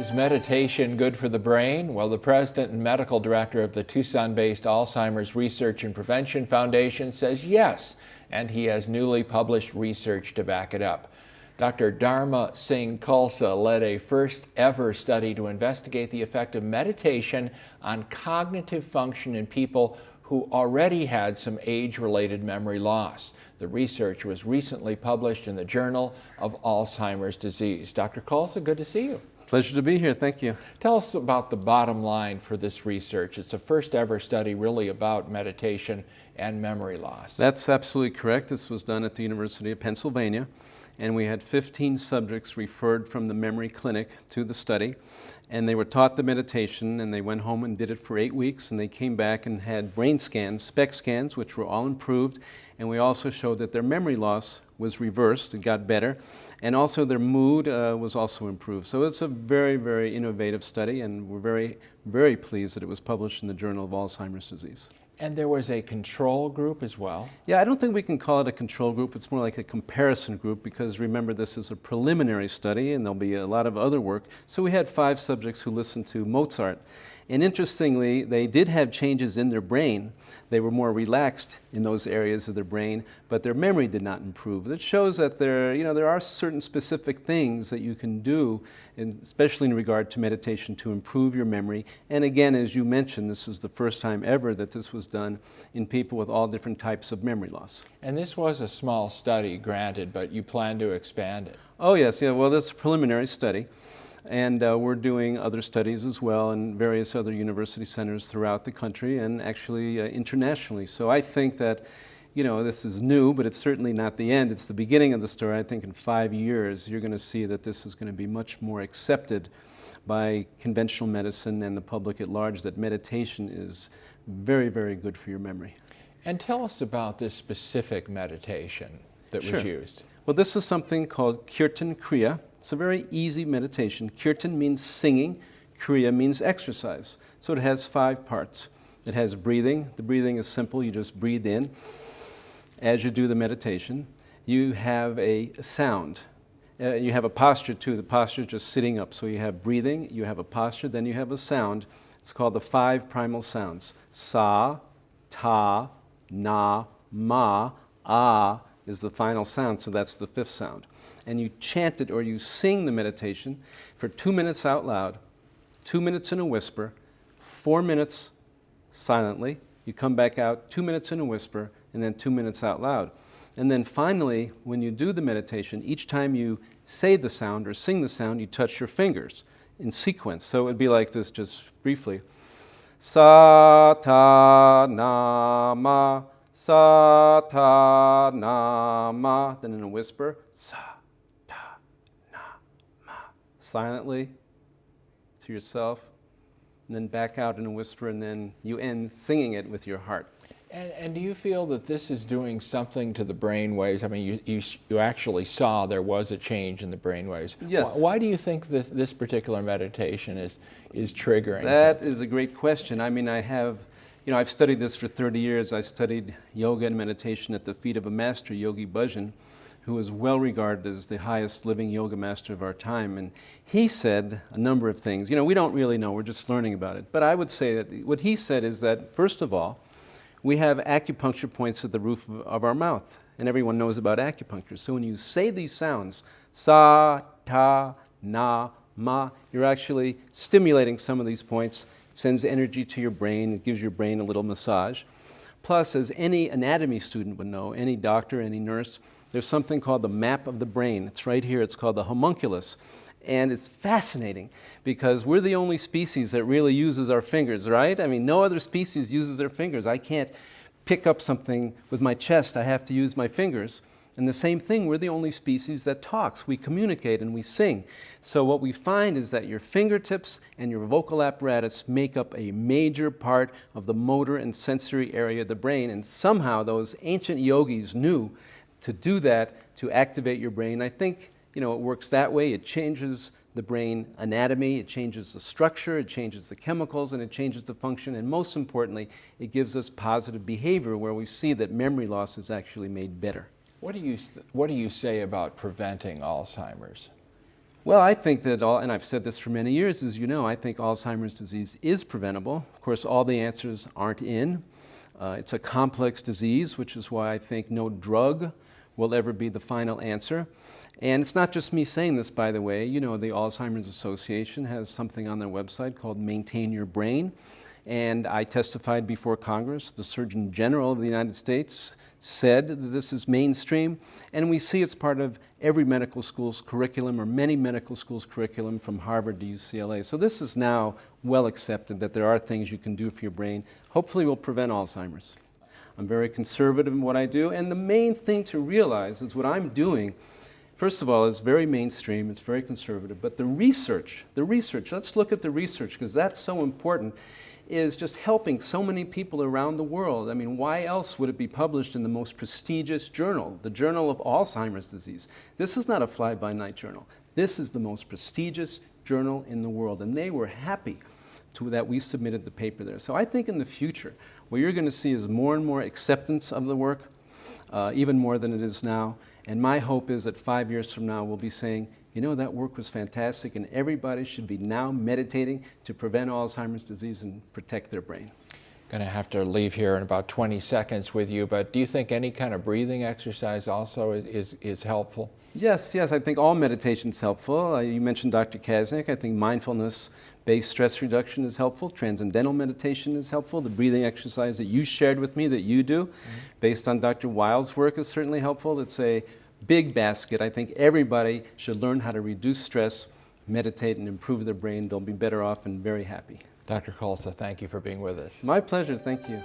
Is meditation good for the brain? Well, the president and medical director of the Tucson-based Alzheimer's Research and Prevention Foundation says yes, and he has newly published research to back it up. Dr. Dharma Singh Khalsa led a first-ever study to investigate the effect of meditation on cognitive function in people who already had some age-related memory loss. The research was recently published in the Journal of Alzheimer's Disease. Dr. Khalsa, good to see you. Pleasure to be here. Thank you. Tell us about the bottom line for this research. It's a first-ever study really about meditation and memory loss. That's absolutely correct. This was done at the University of Pennsylvania, and we had 15 subjects referred from the memory clinic to the study, and they were taught the meditation, and they went home and did it for 8 weeks, and they came back and had brain scans, SPECT scans, which were all improved, and we also showed that their memory loss was reversed, it got better, and also their mood was also improved. So it's a very, very innovative study, and we're very, very pleased that it was published in the Journal of Alzheimer's Disease. And there was a control group as well? Yeah, I don't think we can call it a control group. It's more like a comparison group because remember this is a preliminary study and there'll be a lot of other work. So we had 5 subjects who listened to Mozart. And interestingly, they did have changes in their brain. They were more relaxed in those areas of their brain, but their memory did not improve. That shows that there are certain specific things that you can do, especially in regard to meditation, to improve your memory. And again, as you mentioned, this is the first time ever that this was done in people with all different types of memory loss. And this was a small study, granted, but you plan to expand it? Oh yes, yeah. Well, this is a preliminary study. And we're doing other studies as well in various other university centers throughout the country and actually internationally. So I think that, this is new, but it's certainly not the end. It's the beginning of the story. I think in 5 years, you're going to see that this is going to be much more accepted by conventional medicine and the public at large, that meditation is very, very good for your memory. And tell us about this specific meditation that was used. Well, this is something called Kirtan Kriya. It's a very easy meditation. Kirtan means singing, Kriya means exercise. So it has 5 parts. It has breathing. The breathing is simple. You just breathe in as you do the meditation. You have a sound. You have a posture too. The posture is just sitting up. So you have breathing, you have a posture, then you have a sound. It's called the 5 primal sounds. Sa, ta, na, ma, ah is the final sound, so that's the 5th sound. And you chant it or you sing the meditation for 2 minutes out loud, 2 minutes in a whisper, 4 minutes silently. You come back out, 2 minutes in a whisper, and then 2 minutes out loud. And then finally, when you do the meditation, each time you say the sound or sing the sound, you touch your fingers in sequence. So it would be like this just briefly. Sa, ta, na, ma, sa, ta, na, ma. Then in a whisper, sa, ta, na, ma. Silently to yourself, and then back out in a whisper, and then you end singing it with your heart. And do you feel that this is doing something to the brain waves? I mean, you actually saw there was a change in the brain waves. Yes. Why do you think this particular meditation is triggering That something? is a great question. I mean, I've studied this for 30 years. I studied yoga and meditation at the feet of a master, Yogi Bhajan, who is well regarded as the highest living yoga master of our time. And he said a number of things. We don't really know. We're just learning about it. But I would say that what he said is that, first of all, we have acupuncture points at the roof of our mouth, and everyone knows about acupuncture. So when you say these sounds, sa, ta, na, ma, you're actually stimulating some of these points. It sends energy to your brain. It gives your brain a little massage. Plus, as any anatomy student would know, any doctor, any nurse, there's something called the map of the brain. It's right here. It's called the homunculus. And it's fascinating because we're the only species that really uses our fingers, right? I mean, no other species uses their fingers. I can't pick up something with my chest. I have to use my fingers. And the same thing, we're the only species that talks. We communicate and we sing. So what we find is that your fingertips and your vocal apparatus make up a major part of the motor and sensory area of the brain. And somehow those ancient yogis knew to do that, to activate your brain. I think it works that way. It changes the brain anatomy, it changes the structure, it changes the chemicals, and it changes the function. And most importantly, it gives us positive behavior where we see that memory loss is actually made better. What do you say about preventing Alzheimer's? Well, I think that and I've said this for many years, as you know, I think Alzheimer's disease is preventable. Of course, all the answers aren't in. It's a complex disease, which is why I think no drug will ever be the final answer. And it's not just me saying this, by the way. You know, the Alzheimer's Association has something on their website called Maintain Your Brain. And I testified before Congress. The Surgeon General of the United States said that this is mainstream, and we see it's part of every medical school's curriculum, or many medical schools' curriculum from Harvard to UCLA. So this is now well accepted that there are things you can do for your brain. Hopefully will prevent Alzheimer's. I'm very conservative in what I do, and the main thing to realize is what I'm doing, first of all, is very mainstream, it's very conservative, but the research, let's look at the research, because that's so important, is just helping so many people around the world. I mean, why else would it be published in the most prestigious journal, the Journal of Alzheimer's Disease? This is not a fly-by-night journal. This is the most prestigious journal in the world, and they were happy that we submitted the paper there. So I think in the future, what you're going to see is more and more acceptance of the work, even more than it is now. And my hope is that 5 years from now, we'll be saying, you know, that work was fantastic, and everybody should be now meditating to prevent Alzheimer's disease and protect their brain. Going to have to leave here in about 20 seconds with you, but do you think any kind of breathing exercise also is helpful? Yes, I think all meditation is helpful. You mentioned Dr. Kaznick. I think mindfulness-based stress reduction is helpful. Transcendental meditation is helpful. The breathing exercise that you shared with me that you do, based on Dr. Weil's work, is certainly helpful. It's a big basket. I think everybody should learn how to reduce stress, meditate, and improve their brain. They'll be better off and very happy. Dr. Khalsa, thank you for being with us. My pleasure. Thank you.